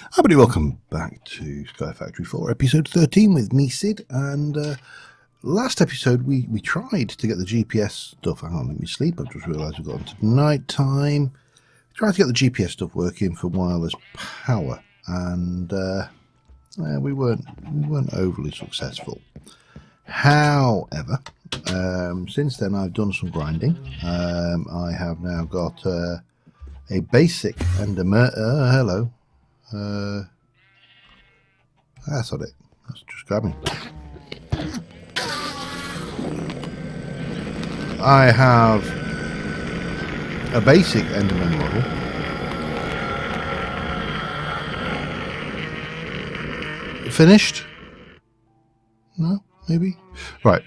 Hi everybody, welcome back to Sky Factory 4, episode 13 with me, Sid, and last episode we tried to get the GPS stuff. Hang on, let me sleep, I've just realised we've got into night time. Tried to get the GPS stuff working for wireless power, and we weren't overly successful. However, since then I've done some grinding. I have now got a basic hello. That's not it. Let's just grab him. I have a basic Enderman model. Finished? No, maybe. Right.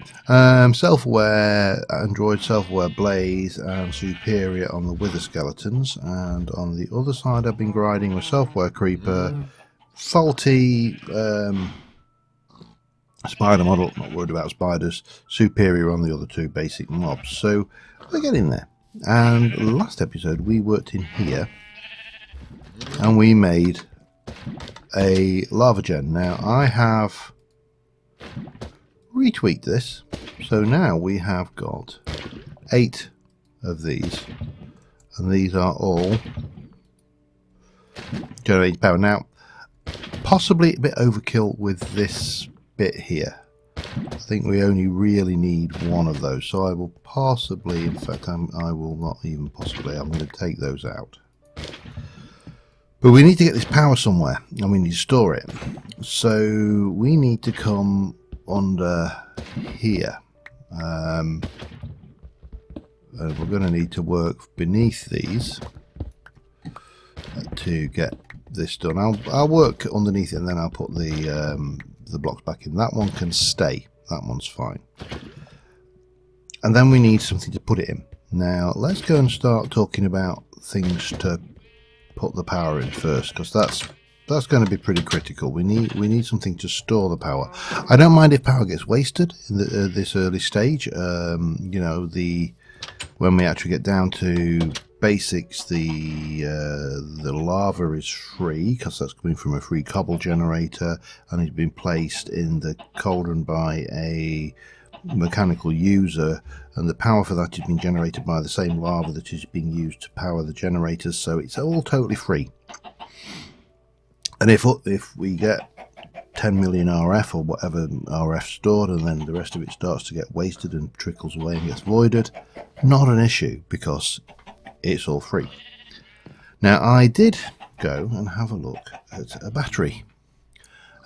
Self-aware Android, self-aware Blaze, and Superior on the Wither skeletons. And on the other side, I've been grinding with self-aware Creeper. Faulty spider model, not worried about spiders. Superior on the other two basic mobs. So we're getting there. And last episode we worked in here and we made a lava gen. Now I have retweaked this, so now we have got 8 of these, and these are all generating power. Now possibly a bit overkill with this bit here. I think we only really need one of those, so I will possibly, in fact I will not even possibly, I'm going to take those out. But we need to get this power somewhere and we need to store it, so we need to come under here, and we're going to need to work beneath these to get this done. I'll work underneath it and then I'll put the blocks back in. That one can stay, that one's fine. And then we need something to put it in. Now let's go and start talking about things to put the power in first, because that's going to be pretty critical. We need something to store the power. I don't mind if power gets wasted in this early stage. You know, when we actually get down to basics, the lava is free because that's coming from a free cobble generator, and it's been placed in the cauldron by a mechanical user, and the power for that has been generated by the same lava that is being used to power the generators, so it's all totally free. And if we get 10 million RF or whatever RF stored, and then the rest of it starts to get wasted and trickles away and gets voided, not an issue because it's all free. Now I did go and have a look at a battery,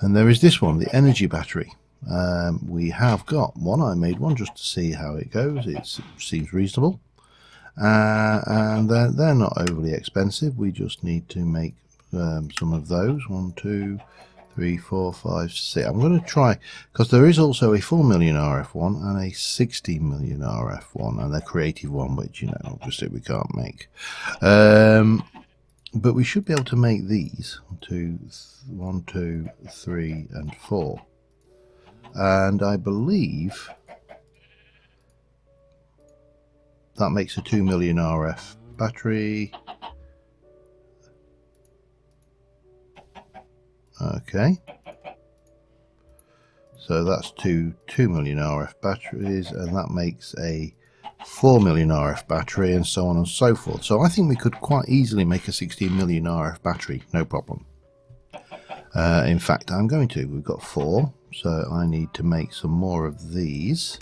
and there is this one, the energy battery. We have got one. I made one just to see how it goes. It seems reasonable, and they're not overly expensive. We just need to make some of those. 1, 2, 3, 4, 5, 6. I'm going to try, because there is also a 4 million RF one and a 60 million RF one, and a creative one, which, you know, obviously we can't make. But we should be able to make these 1, 2, 3, and 4. And I believe that makes a 2 million RF battery. Okay, so that's two 2 million RF batteries, and that makes a 4 million RF battery, and so on and so forth. So I think we could quite easily make a 16 million RF battery, no problem. In fact, I'm going to. We've got 4, so I need to make some more of these.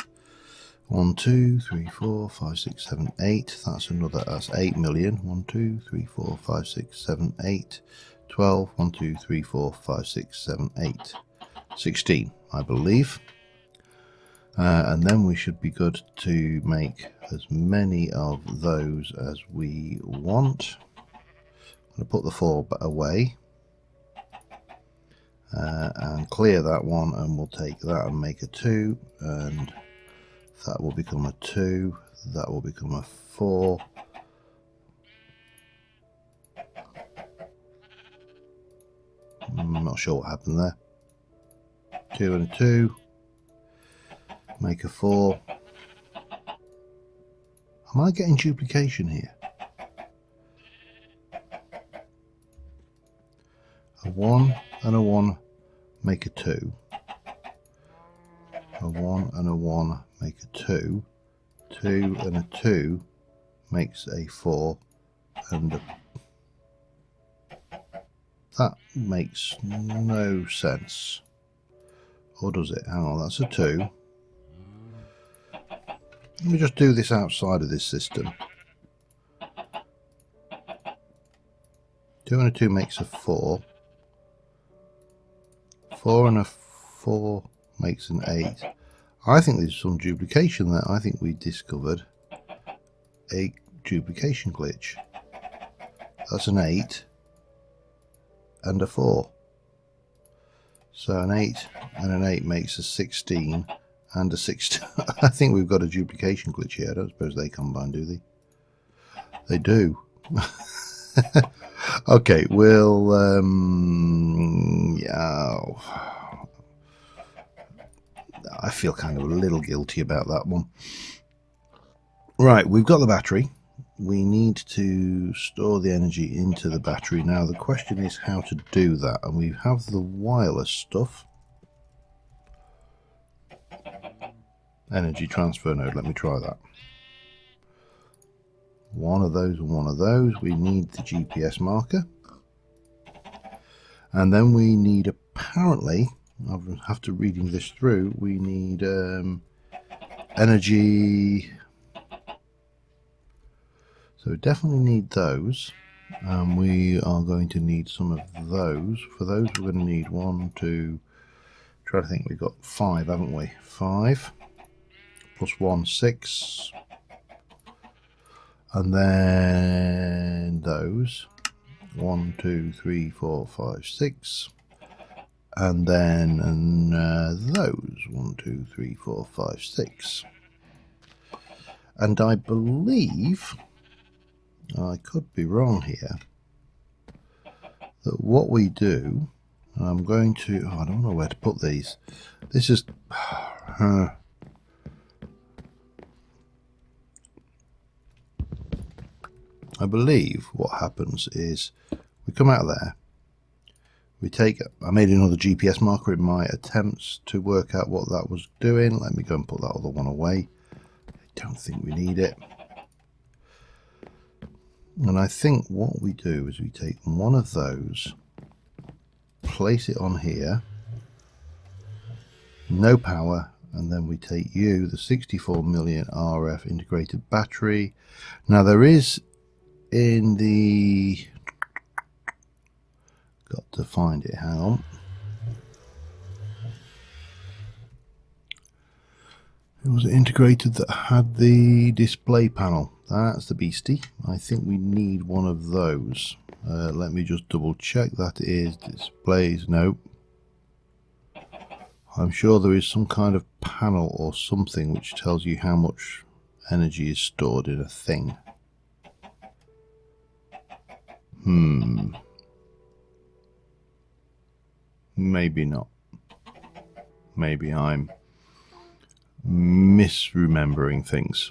1, 2, 3, 4, 5, 6, 7, 8. That's 8 million. 1, 2, 3, 4, 5, 6, 7, 8. 12, 1, 2, 3, 4, 5, 6, 7, 8. 16, I believe. And then we should be good to make as many of those as we want. I'm going to put the 4 away. And clear that one, and we'll take that and make a 2, and that will become a 2, that will become a 4. I'm not sure what happened there. 2 and a 2, make a 4. Am I getting duplication here? I 1 and a 1 make a 2. A 1 and a 1 make a 2. 2 and a 2 makes a 4. And that makes no sense. Or does it? Hang on, that's a 2. Let me just do this outside of this system. 2 and a 2 makes a 4. 4 and a 4 makes an 8. I think there's some duplication there. I think we discovered a duplication glitch. That's an 8 and a 4. So an 8 and an 8 makes a 16 and a 16. I think we've got a duplication glitch here. I don't suppose they combine, do they? They do. Okay, we'll yeah, I feel kind of a little guilty about that one. Right, we've got the battery. We need to store the energy into the battery. Now the question is how to do that, and we have the wireless stuff. Energy transfer node, let me try that. One of those and one of those. We need the GPS marker. And then we need, apparently, I'll have to reading this through, we need energy. So we definitely need those. And we are going to need some of those. For those we're going to need 1, 2, try to think, we've got 5, haven't we? 5 plus 1, 6. And then those 1, 2, 3, 4, 5, 6, and then those 1, 2, 3, 4, 5, 6. And I believe, I could be wrong here, that what we do, I'm going to, I don't know where to put these. This is I believe what happens is we come out of there, we take, I made another GPS marker in my attempts to work out what that was doing. Let me go and put that other one away. I don't think we need it. And I think what we do is we take one of those, place it on here, no power, and then we take you, the 64 million RF integrated battery. Now there is in the, got to find it, hang on. It was integrated that had the display panel. That's the beastie. I think we need one of those. Let me just double check. That is displays. No. I'm sure there is some kind of panel or something which tells you how much energy is stored in a thing. Maybe not. Maybe I'm misremembering things.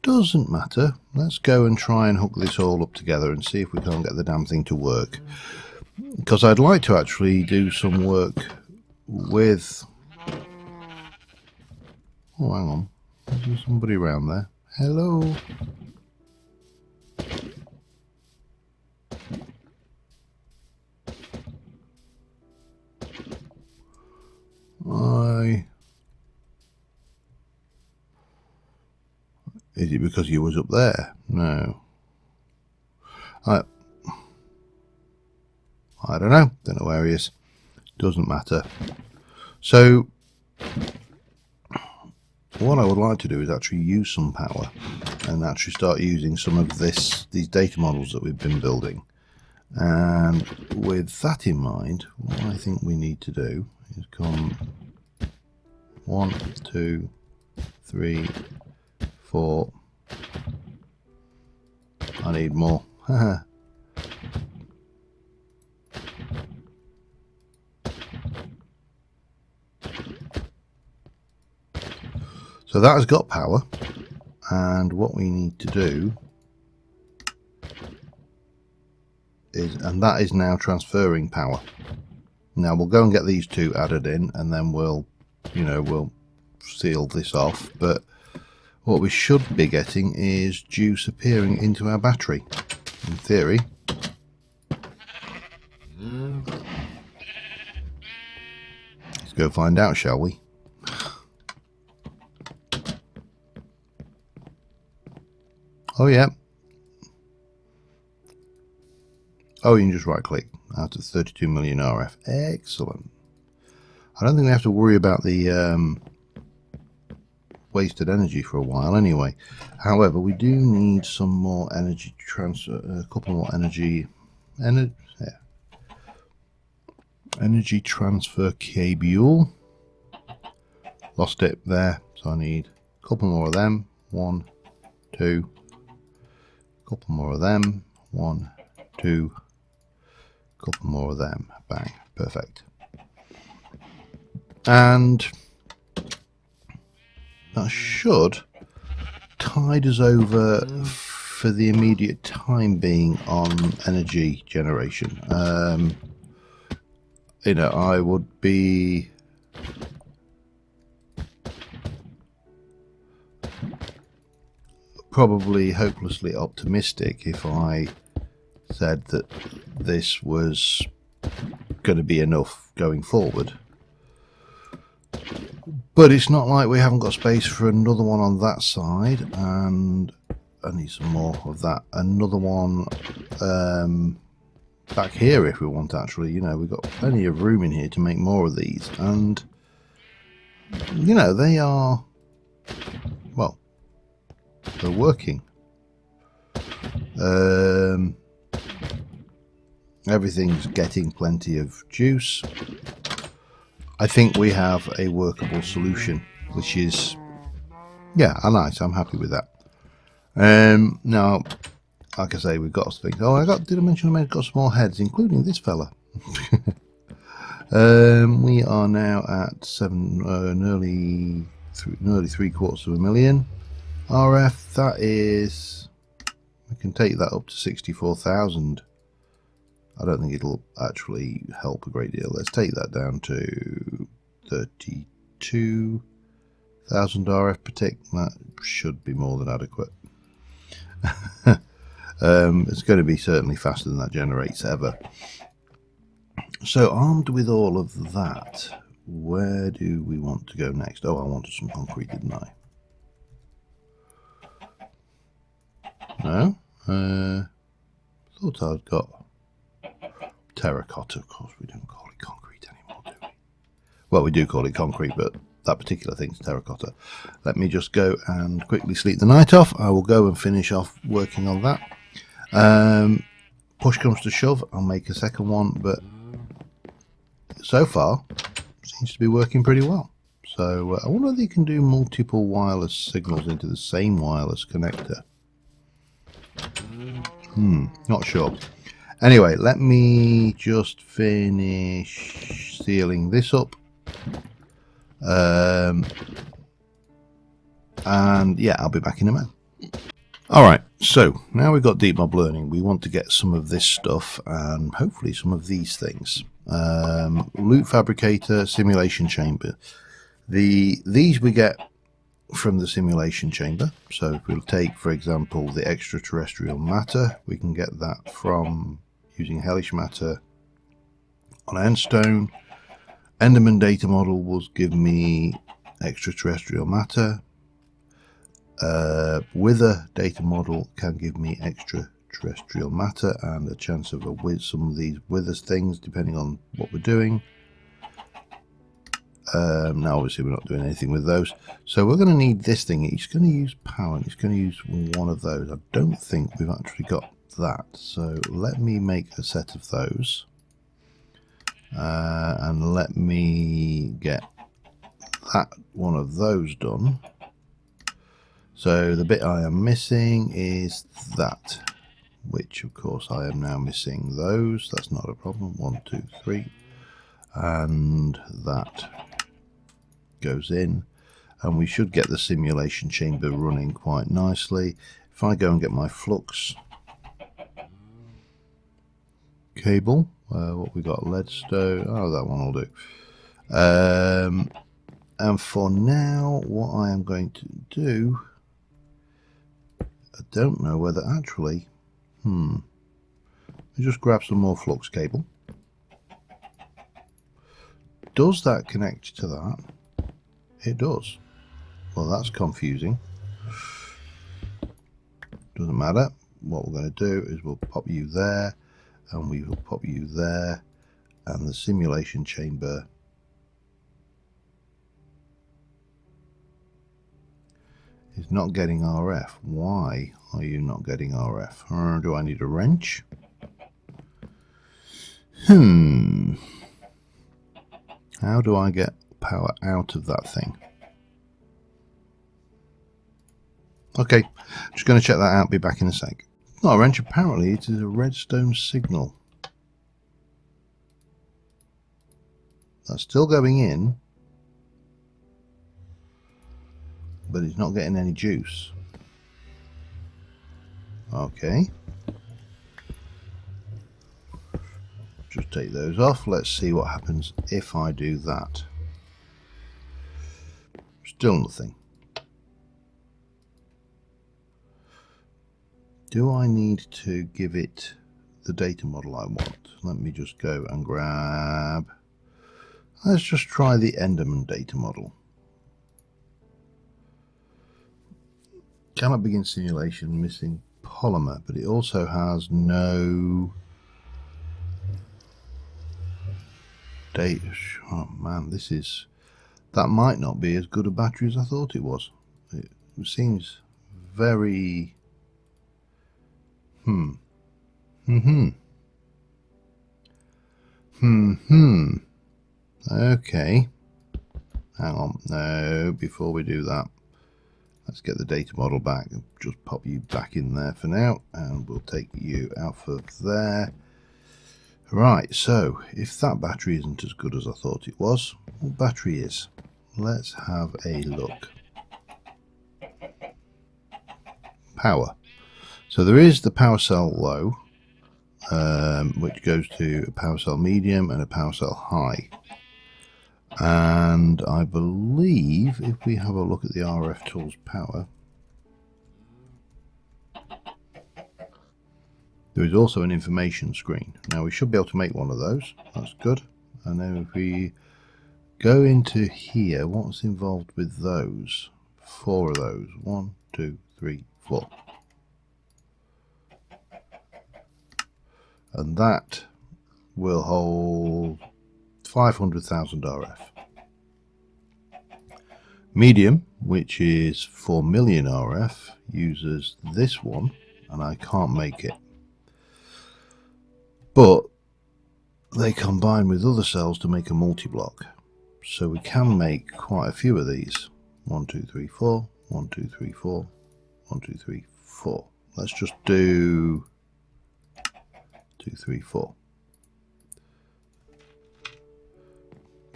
Doesn't matter. Let's go and try and hook this all up together and see if we can't get the damn thing to work. Because I'd like to actually do some work with... Oh, hang on. Is there somebody around there? Hello? Is it because you was up there? No. I don't know. Don't know where he is. Doesn't matter. So what I would like to do is actually use some power and actually start using some of these data models that we've been building. And with that in mind, what I think we need to do is come 1, 2, 3, 4. I need more. So that has got power, and what we need to do and that is now transferring power. Now we'll go and get these two added in, and then we'll seal this off. But what we should be getting is juice appearing into our battery, in theory. Let's go find out, shall we? Oh yeah. Oh, you can just right click out of 32 million RF. Excellent. I don't think we have to worry about the wasted energy for a while anyway. However, we do need some more energy transfer, a couple more energy transfer cable. Lost it there, so I need a couple more of them. 1, 2, couple more of them. 1, 2, couple more of them. Bang, perfect. And that should tide us over for the immediate time being on energy generation. I would be probably hopelessly optimistic if I said that this was going to be enough going forward. But it's not like we haven't got space for another one on that side, and I need some more of that. Another one back here if we want, actually. We've got plenty of room in here to make more of these, and they are, well, they're working. Everything's getting plenty of juice. I think we have a workable solution, which is, yeah, nice. I'm happy with that. Now, like I say, we've got things. Oh, did I mention I've got some more heads, including this fella? We are now at nearly 750,000 RF. That is, we can take that up to 64,000. I don't think it'll actually help a great deal. Let's take that down to 32,000 RF per tick. That should be more than adequate. It's going to be certainly faster than that generates ever. So, armed with all of that, where do we want to go next? Oh, I wanted some concrete, didn't I? No? Thought I'd got terracotta. Of course, we don't call it concrete anymore, do we? Well, we do call it concrete, but that particular thing's terracotta. Let me just go and quickly sleep the night off. I will go and finish off working on that. Push comes to shove, I'll make a second one, but so far seems to be working pretty well. So I wonder if you can do multiple wireless signals into the same wireless connector. Not sure. Anyway, let me just finish sealing this up. And yeah, I'll be back in a minute. Alright, so now we've got deep mob learning, we want to get some of this stuff and hopefully some of these things. Loot fabricator, simulation chamber. These we get from the simulation chamber. So if we'll take, for example, the extraterrestrial matter, we can get that from using hellish matter on Endstone. Enderman data model will give me extraterrestrial matter. Wither data model can give me extraterrestrial matter and a chance of some of these withers things depending on what we're doing. Now obviously we're not doing anything with those, so we're going to need this thing. It's going to use power and it's going to use one of those. I don't think we've actually got that, so let me make a set of those and let me get that one of those done. So the bit I am missing is that, which of course I am now missing those. That's not a problem. 1, 2, 3, and that goes in, and we should get the simulation chamber running quite nicely. If I go and get my flux, cable. What we got? Leadstone. Oh, that one will do. And for now, what I am going to do, I don't know whether actually, let me just grab some more flux cable. Does that connect to that? It does. Well, that's confusing. Doesn't matter. What we're going to do is we'll pop you there, and we will pop you there, and the simulation chamber is not getting RF. Why are you not getting RF? Do I need a wrench? How do I get power out of that thing? Okay, just going to check that out. Be back in a sec. Not a wrench. Apparently it is a redstone signal. That's still going in, but it's not getting any juice. Okay. Just take those off. Let's see what happens if I do that. Still nothing. Do I need to give it the data model I want? Let me just go and grab... Let's just try the Enderman data model. Cannot begin simulation, missing polymer, but it also has no data. Oh man, this is... That might not be as good a battery as I thought it was. It seems very... Okay. Hang on. No, before we do that, let's get the data model back. Just pop you back in there for now, and we'll take you out of there. Right, so if that battery isn't as good as I thought it was, what battery is? Let's have a look. Power. So there is the power cell low, which goes to a power cell medium and a power cell high. And I believe if we have a look at the RF tools power, there is also an information screen. Now we should be able to make one of those. That's good. And then if we go into here, what's involved with those? 4 of those. 1, 2, 3, 4. And that will hold 500,000 RF. Medium, which is 4 million RF, uses this one, and I can't make it. But they combine with other cells to make a multi-block. So we can make quite a few of these. 1, 2, 3, 4. 1, 2, 3, 4. 1, 2, 3, 4. Let's just do 2, 3, 4.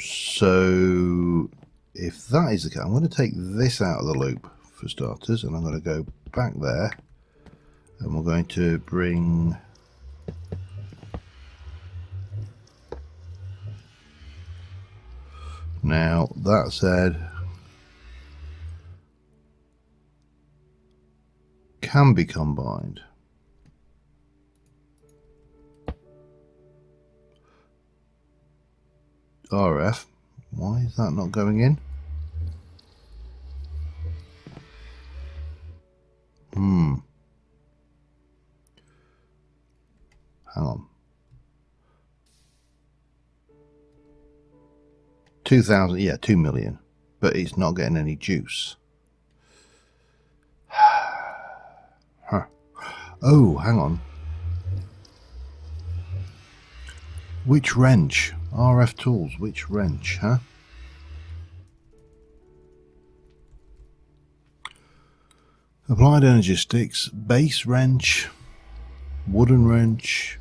So if that is the case, I'm going to take this out of the loop for starters, and I'm going to go back there, and we're going to bring now that said can be combined. RF, why is that not going in? Hang on. 2,000, yeah, 2 million, but it's not getting any juice. Huh. Oh, hang on. Which wrench? RF tools, which wrench, huh? Applied energy sticks, base wrench, wooden wrench,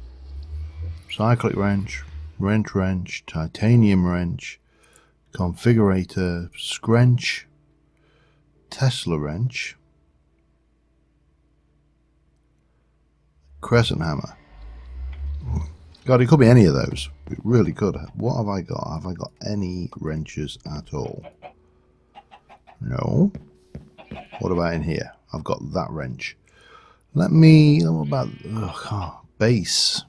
cyclic wrench, wrench, titanium wrench, configurator, scrench, Tesla wrench, crescent hammer. God, it could be any of those. It really could. What have I got? Have I got any wrenches at all? No. What about in here? I've got that wrench. Let me... What about... base.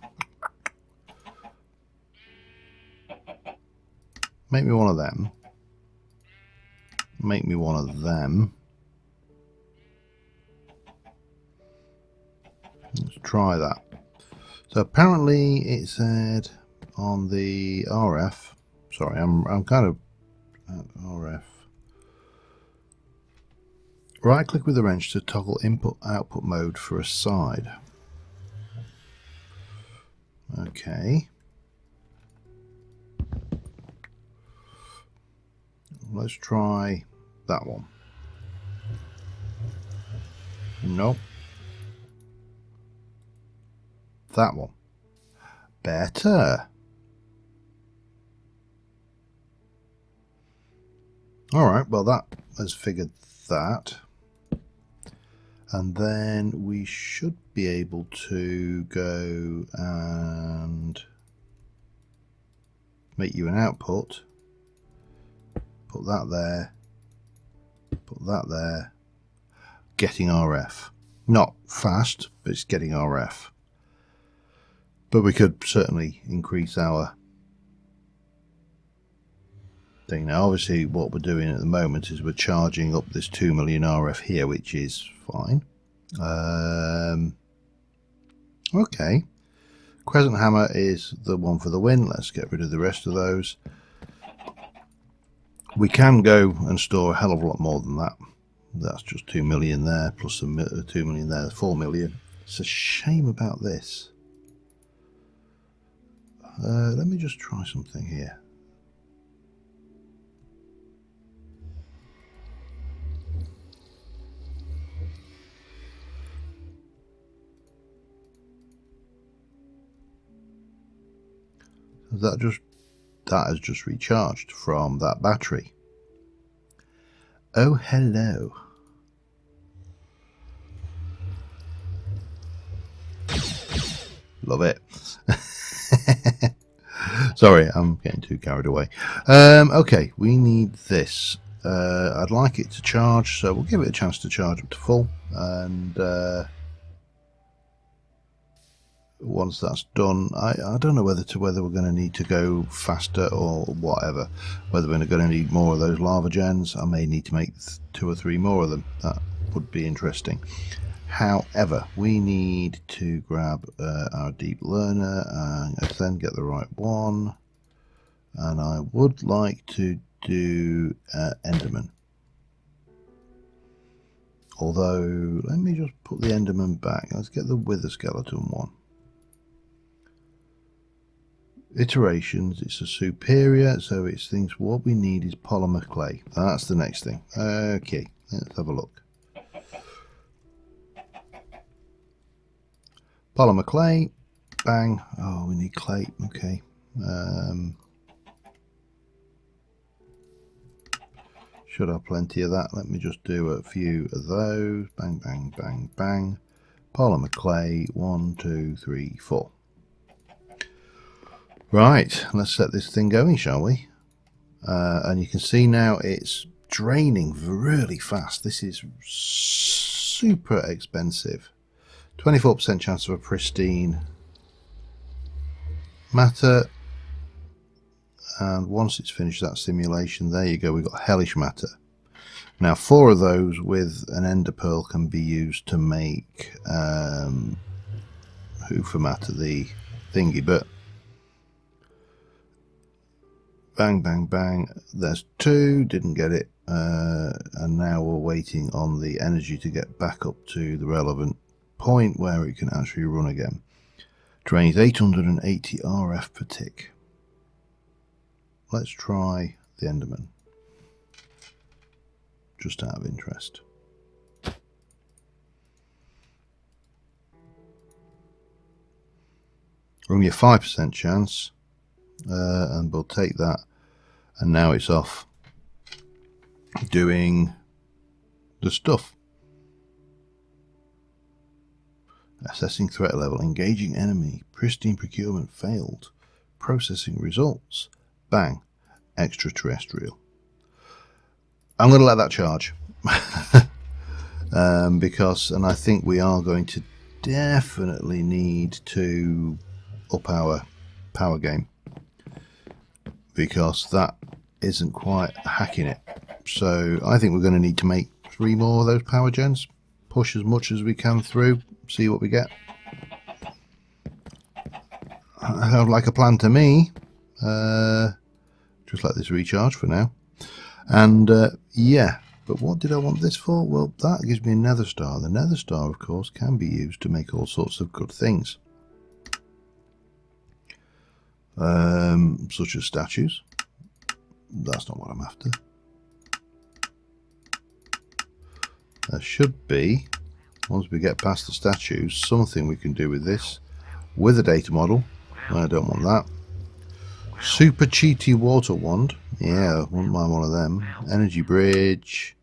Make me one of them. Make me one of them. Let's try that. So apparently it said on the RF... Sorry, I'm kind of... RF... Right click with the wrench to toggle input output mode for a side. Okay. Let's try that one. Nope. That one. Better. Alright, well that has figured that. And then we should be able to go and make you an output. Put that there. Put that there. Getting RF. Not fast, but it's getting RF. But we could certainly increase our thing. Now obviously what we're doing at the moment is we're charging up this 2 million RF here, which is fine. Okay. Crescent hammer is the one for the win. Let's get rid of the rest of those. We can go and store a hell of a lot more than that. That's just 2 million there, plus 2 million there, 4 million. It's a shame about this. Let me just try something here. That has just recharged from that battery. Oh, hello. Love it. Sorry, I'm getting too carried away. Okay, we need this. I'd like it to charge, so we'll give it a chance to charge up to full. And once that's done, I don't know whether we're going to need to go faster or whatever. Whether we're going to need more of those lava gens. I may need to make 2 or 3 more of them. That would be interesting. However, we need to grab our deep learner and then get the right one. And I would like to do Enderman. Although, let me just put the Enderman back. Let's get the Wither Skeleton one. Iterations, it's a superior, so it's things what we need is polymer clay. That's the next thing. Okay, let's have a look. Polymer clay, bang. Oh, we need clay. Okay. Should have plenty of that. Let me just do a few of those. Bang, bang, bang, bang. Polymer clay. 1, 2, 3, 4. Right, let's set this thing going, shall we? And you can see now it's draining really fast. This is super expensive. 24% chance of a pristine matter. And once it's finished that simulation, there you go, we've got hellish matter. Now 4 of those with an ender pearl can be used to make hoofer matter, the thingy, but bang, bang, bang, there's 2, didn't get it, and now we're waiting on the energy to get back up to the relevant point where it can actually run again. Drains 880 RF per tick. Let's try the Enderman, just out of interest. Only a 5% chance, and we'll take that, and now it's off doing the stuff. A Assessing threat level. Engaging enemy. Pristine procurement failed. Processing results. Bang. Extraterrestrial. I'm going to let that charge. Because, and I think we are going to definitely need to up our power game, because that isn't quite hacking it. So I think we're going to need to make 3 more of those power gens, push as much as we can through, see what we get. Sounds like a plan to me. Just let this recharge for now. And yeah, but what did I want this for? Well, that gives me a nether star. The nether star, of course, can be used to make all sorts of good things. Such as statues. That's not what I'm after. There should be, once we get past the statues, something we can do with this. With a data model. I don't want that. Super cheaty water wand. Yeah, wouldn't mind one of them. Energy bridge.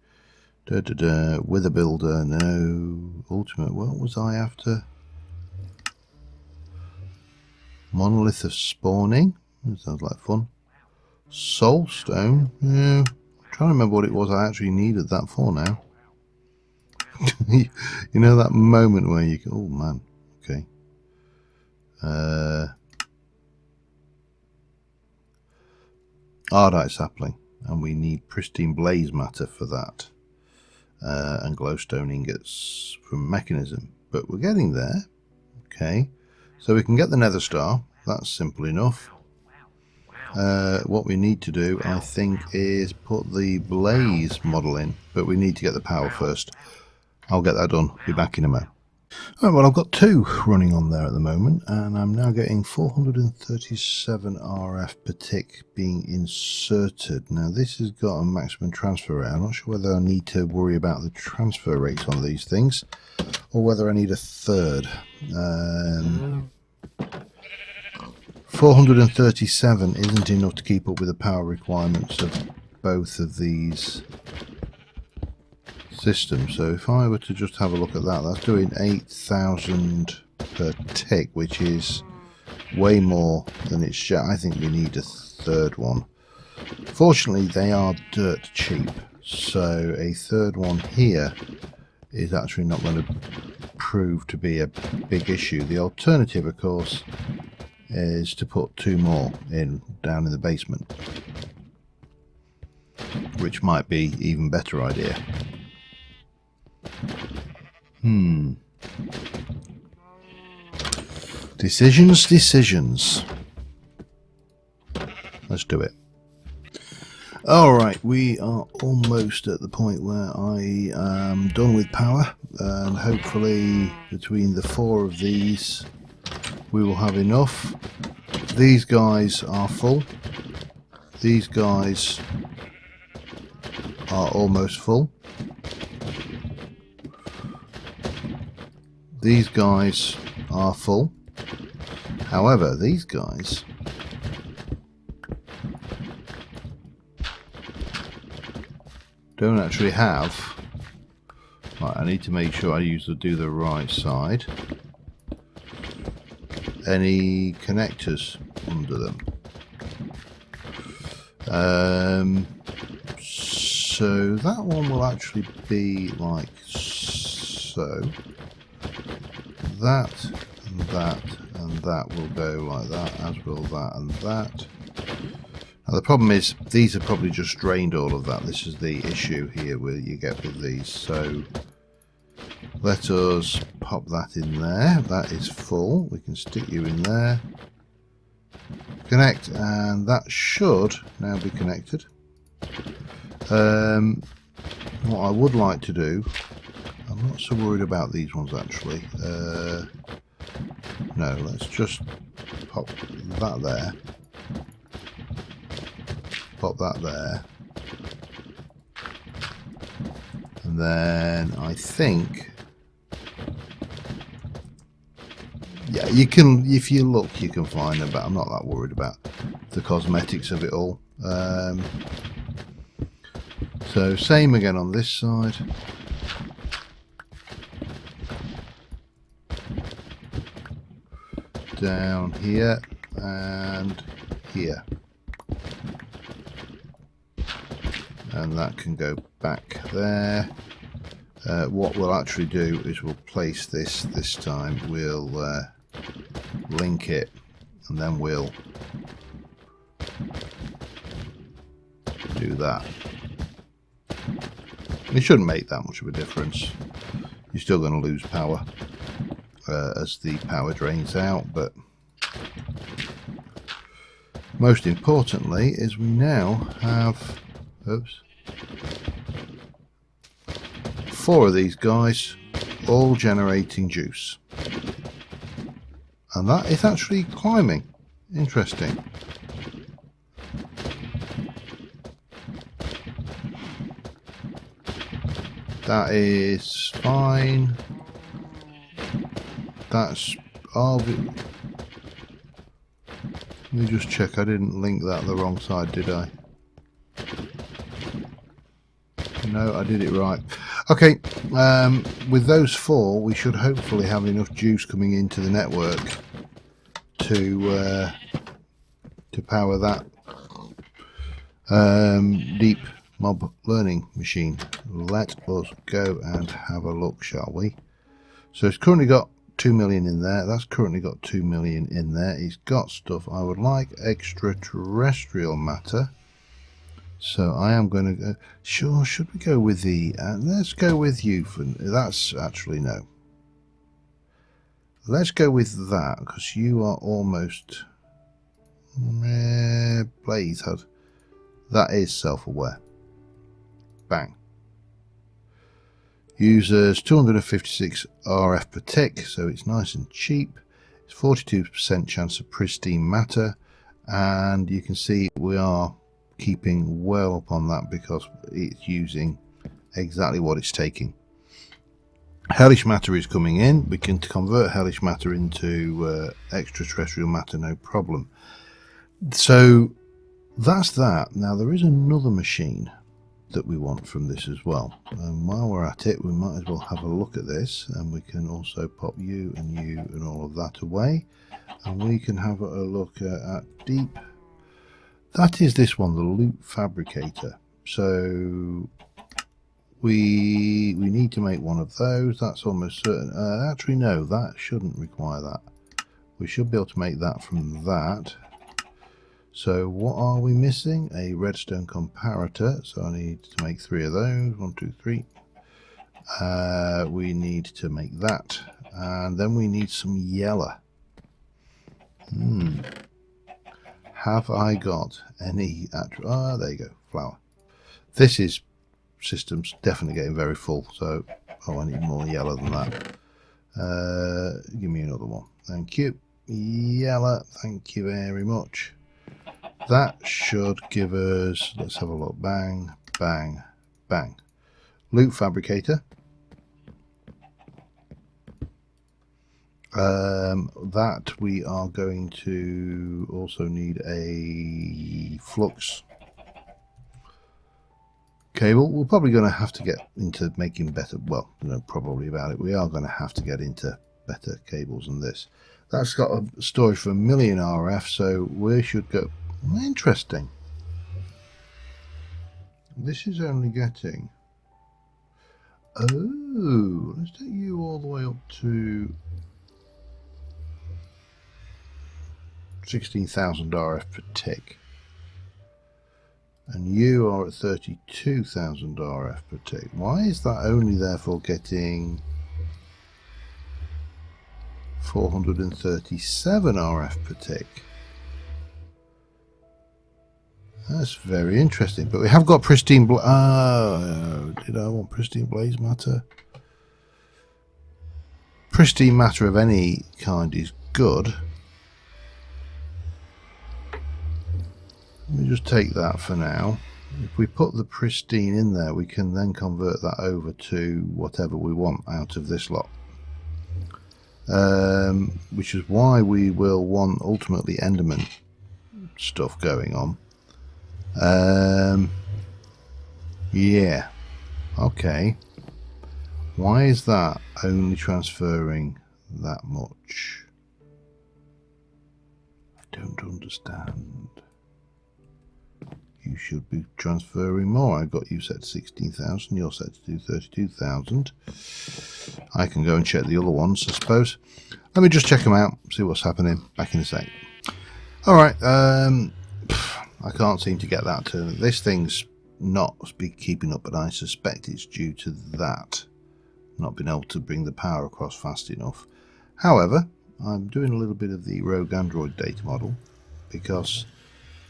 Wither builder. No. Ultimate. What was I after? Monolith of spawning. That sounds like fun. Soul stone. Yeah. I'm trying to remember what it was I actually needed that for now. You know that moment where you go, oh man, okay. Ardite sapling, and we need pristine blaze matter for that, and glowstone ingots from mechanism, but we're getting there. Okay, so we can get the nether star. That's simple enough. What we need to do, I think, is put the blaze model in, but we need to get the power first. I'll get that done. Be back in a moment. Right, well, I've got 2 running on there at the moment, and I'm now getting 437 RF per tick being inserted. Now, this has got a maximum transfer rate. I'm not sure whether I need to worry about the transfer rates on these things, or whether I need a third. 437 isn't enough to keep up with the power requirements of both of these systems. So if I were to just have a look at that, that's doing 8,000 per tick, which is way more than its share. I think we need a third one. Fortunately, they are dirt cheap, so a third one here is actually not going to prove to be a big issue. The alternative, of course, is to put 2 more in down in the basement, which might be even better idea. Decisions. Let's do it. Alright, we are almost at the point where I am done with power, and hopefully between the 4 of these we will have enough. These guys are full. These guys are almost full. These guys are full. However, these guys don't actually have. Right, I need to make sure I do the right side. Any connectors under them. So that one will actually be like so. That and that and that will go like that, as will that and that. Now the problem is these have probably just drained all of that. This is the issue here where you get with these. So let us pop that in there. That is full. We can stick you in there. Connect, and that should now be connected. What I would like to do, I'm not so worried about these ones actually. No, let's just pop that there. Pop that there. And then I think, yeah, you can, if you look, you can find them, but I'm not that worried about the cosmetics of it all. So same again on this side. down here and here. And that can go back there. What we'll actually do is we'll place this time. We'll link it, and then we'll do that. It shouldn't make that much of a difference. You're still going to lose power as the power drains out, but most importantly is we now have 4 of these guys all generating juice, and that is actually climbing. Interesting. That is fine. That's let me just check I didn't link that the wrong side, did I? No, I did it right. Okay, with those 4 we should hopefully have enough juice coming into the network to power that deep mob learning machine. Let us go and have a look, shall we? So it's currently got 2 million in there. That's currently got 2 million in there. It's got stuff. I would like extraterrestrial matter. So I am going to go. Sure, should we go with the... let's go with you. That's actually no. Let's go with that, because you are almost... Blaze HUD. That is self-aware. Bang. Uses 256 RF per tick, so it's nice and cheap. It's 42% chance of pristine matter, and you can see we are keeping well up on that because it's using exactly what it's taking. Hellish matter is coming in. We can convert hellish matter into extraterrestrial matter, no problem. So that's that. Now there is another machine that we want from this as well, and while we're at it we might as well have a look at this, and we can also pop you and all of that away, and we can have a look at deep. That is this one, the loot fabricator. So we need to make one of those. That's almost certain. Actually no, that shouldn't require that. We should be able to make that from that. So what are we missing? A redstone comparator. So I need to make 3 of those. 1, 2, 3. We need to make that, and then we need some yellow. Have I got any actual... there you go, flour. This is system's definitely getting very full, so I need more yellow than that. Give me another one. Thank you. Yellow, thank you very much. That should give us, let's have a look, bang, bang, bang. Loot fabricator. That we are going to also need a flux cable. We're probably going to have to get into making better, well, no, probably about it. We are going to have to get into better cables than this. That's got a storage for 1 million RF, so we should go. Interesting. This is only getting... Oh, let's take you all the way up to 16,000 RF per tick. And you are at 32,000 RF per tick. Why is that only therefore getting 437 RF per tick? That's very interesting. But we have got pristine did I want pristine blaze matter? Pristine matter of any kind is good. Let me just take that for now. If we put the pristine in there, we can then convert that over to whatever we want out of this lot. Which is why we will want ultimately Enderman stuff going on. Yeah, okay. Why is that only transferring that much? don't understand. You should be transferring more. I got you set to 16,000. You're set to do 32,000. I can go and check the other ones, I suppose. Let me just check them out, see what's happening. Back in a sec. Alright, I can't seem to get that to... This thing's not keeping up, but I suspect it's due to that. Not being able to bring the power across fast enough. However, I'm doing a little bit of the Rogue Android data model, because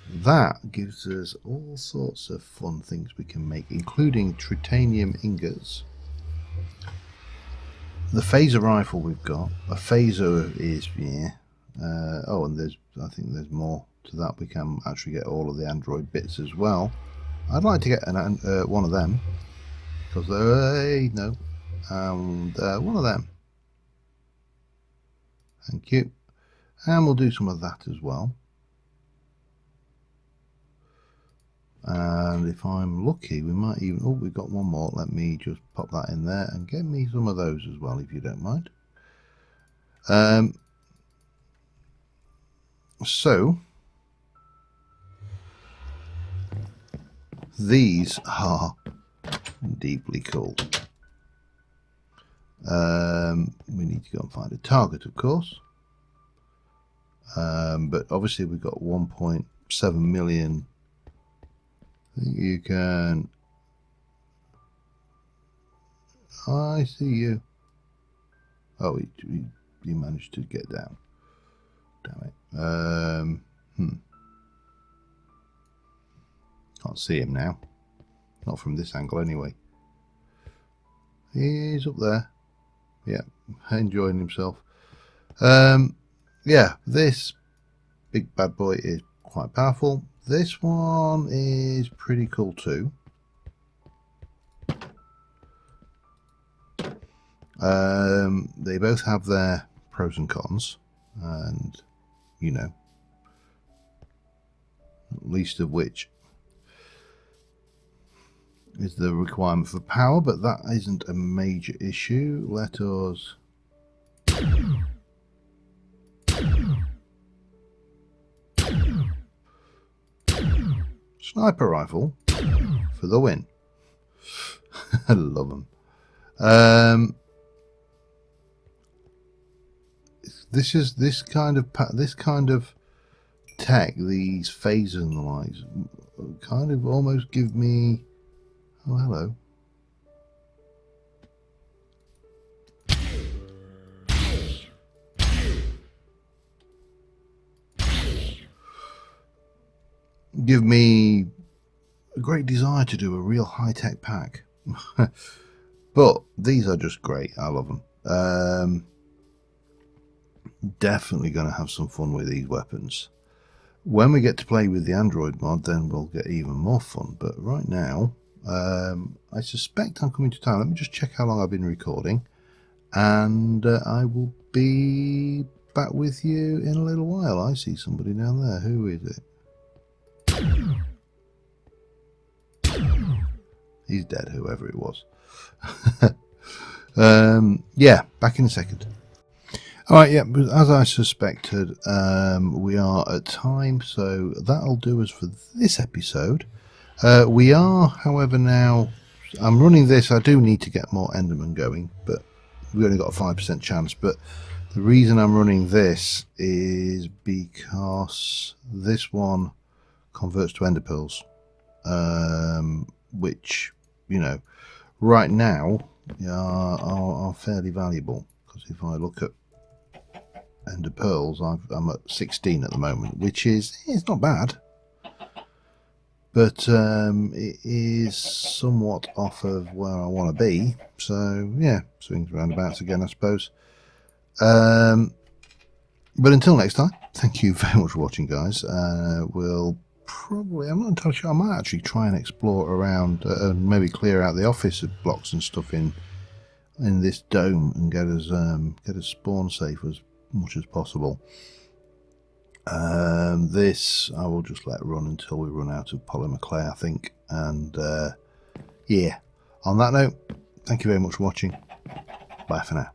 that gives us all sorts of fun things we can make, including titanium ingots. The phaser rifle we've got. A phaser is, yeah. Oh, and I think there's more to that. We can actually get all of the Android bits as well. I'd like to get one of them, because no, and one of them. Thank you. And we'll do some of that as well. And if I'm lucky, we might even... Oh, we've got one more. Let me just pop that in there and get me some of those as well, if you don't mind. So, these are deeply cool. We need to go and find a target, of course. But obviously we've got 1.7 million. I think you can... I see you. Oh, he managed to get down. Damn it. Can't see him now. Not from this angle anyway. He's up there. Yeah, enjoying himself. Yeah, this big bad boy is quite powerful. This one is pretty cool too. They both have their pros and cons, and you know, least of which is the requirement for power, but that isn't a major issue. Let us sniper rifle for the win. I love them. This kind of tech, these phasers and the likes, kind of almost give me... Oh, hello. Give me a great desire to do a real high-tech pack. But these are just great. I love them. Definitely going to have some fun with these weapons. When we get to play with the Android mod, then we'll get even more fun. But right now, I suspect I'm coming to time. Let me just check how long I've been recording, and I will be back with you in a little while. I see somebody down there. Who is it? He's dead, whoever it was. Yeah, back in a second. Alright, yeah, but as I suspected, we are at time, so that'll do us for this episode. We are, however, now... I'm running this. I do need to get more Enderman going, but we only got a 5% chance. But the reason I'm running this is because this one converts to Ender Pearls, which, you know, right now are fairly valuable. Because if I look at Ender Pearls, I'm at 16 at the moment, which is, it's not bad, but it is somewhat off of where I want to be. So yeah, swings roundabouts again, I suppose. But until next time, thank you very much for watching, guys. We'll probably, I'm not entirely sure, I might actually try and explore around, maybe clear out the office of blocks and stuff in this dome and get us spawn safe as much as possible. This I will just let run until we run out of polymer clay, I think. And yeah, on that note, thank you very much for watching. Bye for now.